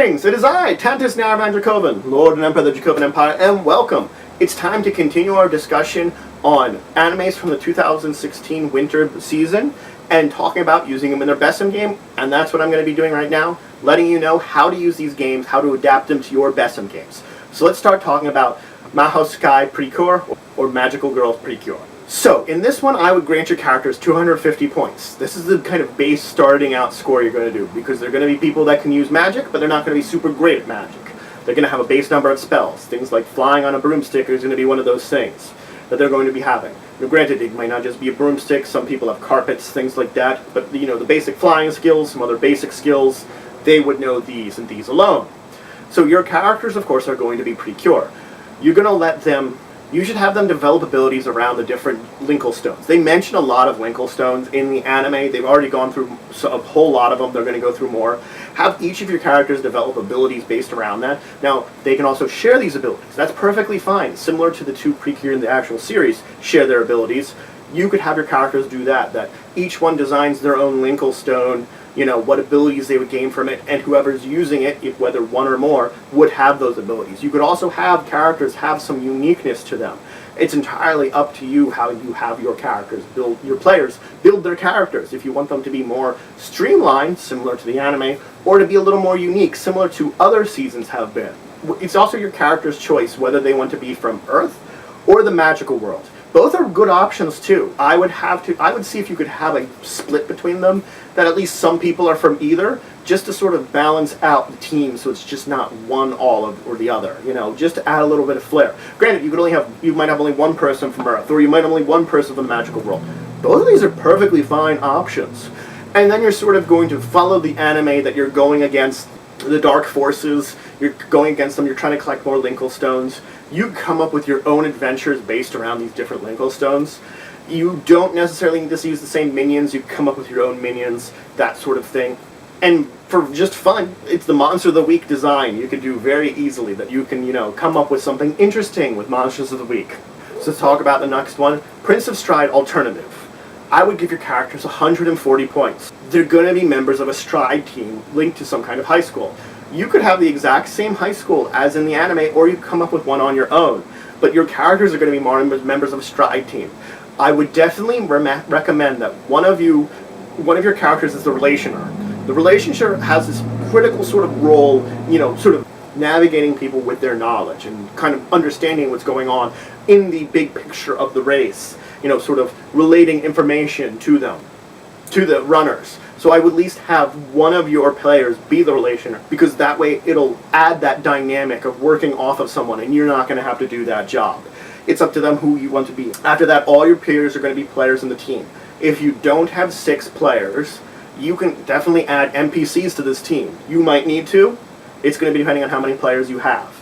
Greetings! It is I, Phantasy Star Online Dracovin, Lord and Emperor of the Dracovin Empire, and welcome! It's time to continue our discussion on animes from the 2016 winter season and talking about using them in their BESM game, and that's what I'm going to be doing right now, letting you know how to use these games, how to adapt them to your BESM games. So let's start talking about Mahou Girls Precure, or Mahou Girls Precure. So, in this one, I would grant your characters 250 points. This is the kind of base starting out score you're going to do, because they're going to be people that can use magic, but they're not going to be super great at magic. They're going to have a base number of spells. Things like flying on a broomstick is going to be one of those things that they're going to be having. Now, granted, it might not just be a broomstick. Some people have carpets, things like that. But, you know, the basic flying skills, some other basic skills, they would know these and these alone. So your characters, of course, are going to be precure. You're going to let them... You should have them develop abilities around the different Linkle Stones. They mention a lot of Linkle Stones in the anime. They've already gone through a whole lot of them. They're going to go through more. Have each of your characters develop abilities based around that. Now, they can also share these abilities. That's perfectly fine. Similar to the two Precure in the actual series, share their abilities. You could have your characters do that each one designs their own Linkle Stone, you know, what abilities they would gain from it, and whoever's using it, if whether one or more, would have those abilities. You could also have characters have some uniqueness to them. It's entirely up to you how you have your characters build, your players build their characters. If you want them to be more streamlined, similar to the anime, or to be a little more unique, similar to other seasons have been. It's also your character's choice whether they want to be from Earth or the magical world. Both are good options too. I would see if you could have a split between them, that at least some people are from either, just to sort of balance out the team so it's just not one or the other, you know, just to add a little bit of flair. Granted, you might have only one person from Earth, or you might have only one person from the magical world. Both of these are perfectly fine options. And then you're sort of going to follow the anime that you're going against the dark forces, you're going against them, you're trying to collect more Linkle Stones. You come up with your own adventures based around these different Linkle Stones. You don't necessarily need to use the same minions, you come up with your own minions, that sort of thing. And for just fun, it's the Monster of the Week design you can do very easily, that you can, you know, come up with something interesting with Monsters of the Week. So let's talk about the next one, Prince of Stride Alternative. I would give your characters 140 points. They're going to be members of a Stride team linked to some kind of high school. You could have the exact same high school as in the anime, or you could come up with one on your own. But your characters are going to be more members of a Stride team. I would definitely recommend that one of your characters is the Relationer. The Relationer has this critical sort of role, you know, sort of navigating people with their knowledge and kind of understanding what's going on in the big picture of the race. You know, sort of relating information to them, to the runners. So I would at least have one of your players be the Relationer, because that way it'll add that dynamic of working off of someone, and you're not going to have to do that job. It's up to them who you want to be. After that, all your peers are going to be players in the team. If you don't have 6 players, you can definitely add NPCs to this team. You might need to. It's going to be depending on how many players you have.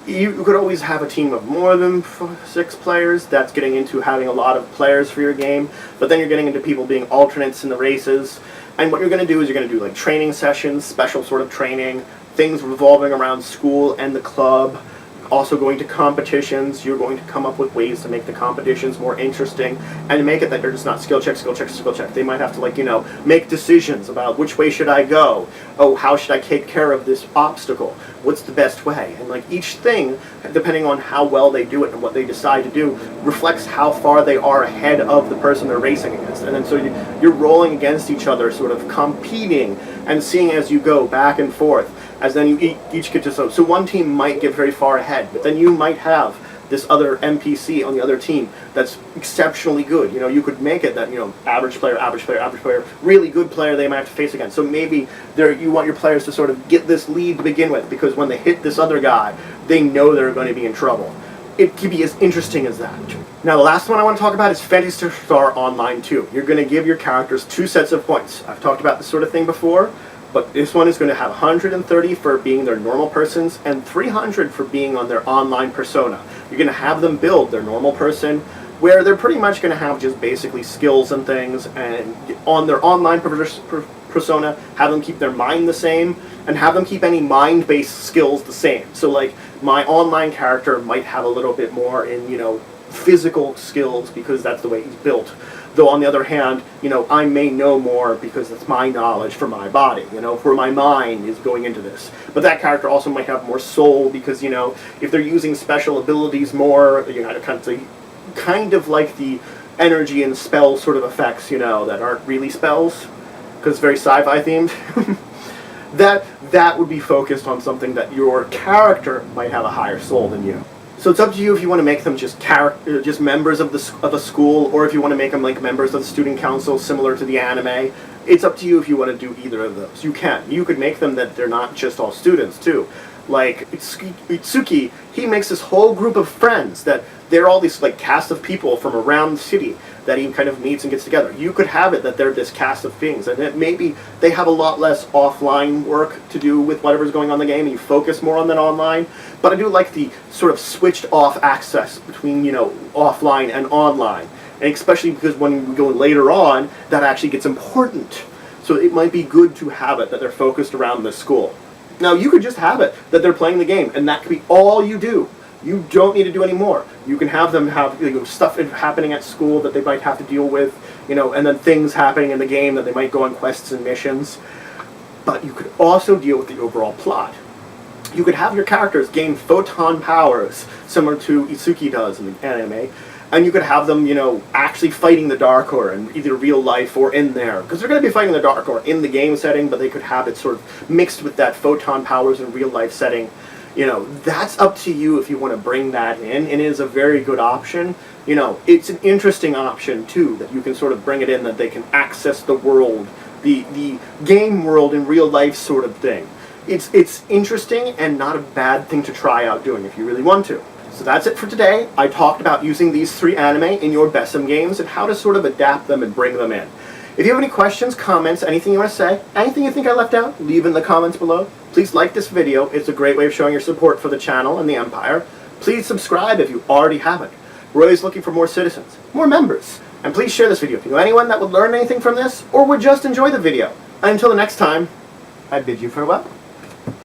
You could always have a team of more than 6 players. That's getting into having a lot of players for your game. But then you're getting into people being alternates in the races. And what you're going to do is you're going to do like training sessions, special sort of training, things revolving around school and the club. Also going to competitions. You're going to come up with ways to make the competitions more interesting and make it that they're just not skill check, skill check, skill check. They might have to, like, you know, make decisions about which way should I go. Oh, how should I take care of this obstacle? What's the best way? And like each thing, depending on how well they do it and what they decide to do, reflects how far they are ahead of the person they're racing against. And then so you're rolling against each other, sort of competing and seeing as you go back and forth. As then you each get to so one team might get very far ahead, but then you might have this other NPC on the other team that's exceptionally good. You know, you could make it that, you know, average player, average player, average player, really good player they might have to face against. So maybe you want your players to sort of get this lead to begin with, because when they hit this other guy, they know they're going to be in trouble. It could be as interesting as that. Now the last one I want to talk about is Phantasy Star Online 2. You're going to give your characters 2 sets of points. I've talked about this sort of thing before. But this one is going to have 130 for being their normal persons and 300 for being on their online persona. You're going to have them build their normal person, where they're pretty much going to have just basically skills and things, and on their online persona, have them keep their mind the same, and have them keep any mind-based skills the same. So like, my online character might have a little bit more in, you know, physical skills, because that's the way he's built. Though on the other hand, I may know more because it's my knowledge for my body, where my mind is going into this. But that character also might have more soul because, if they're using special abilities more, kind of like the energy and spell sort of effects, that aren't really spells, because it's very sci-fi themed. that would be focused on something that your character might have a higher soul than you. So it's up to you if you want to make them just members of a school, or if you want to make them like members of the student council, similar to the anime. It's up to you if you want to do either of those. You can. You could make them that they're not just all students too. Like Itsuki, he makes this whole group of friends that they're all these like cast of people from around the city that he kind of meets and gets together. You could have it that they're this cast of things, and that maybe they have a lot less offline work to do with whatever's going on in the game, and you focus more on that online. But I do like the sort of switched off access between, offline and online. And especially because when we go later on, that actually gets important. So it might be good to have it that they're focused around this school. Now, you could just have it that they're playing the game, and that could be all you do. You don't need to do any more. You can have them have stuff happening at school that they might have to deal with, and then things happening in the game that they might go on quests and missions. But you could also deal with the overall plot. You could have your characters gain photon powers, similar to Itsuki does in the anime, and you could have them, actually fighting the Darkor in either real life or in there. Because they're going to be fighting the Darkor in the game setting, but they could have it sort of mixed with that photon powers in real life setting. That's up to you if you want to bring that in, and it is a very good option. It's an interesting option, too, that you can sort of bring it in, that they can access the world, the game world in real life sort of thing. It's interesting and not a bad thing to try out doing if you really want to. So that's it for today. I talked about using these 3 anime in your BESM games and how to sort of adapt them and bring them in. If you have any questions, comments, anything you want to say, anything you think I left out, leave in the comments below. Please like this video. It's a great way of showing your support for the channel and the Empire. Please subscribe if you already haven't. We're always looking for more citizens, more members. And please share this video if you know anyone that would learn anything from this or would just enjoy the video. Until the next time, I bid you farewell.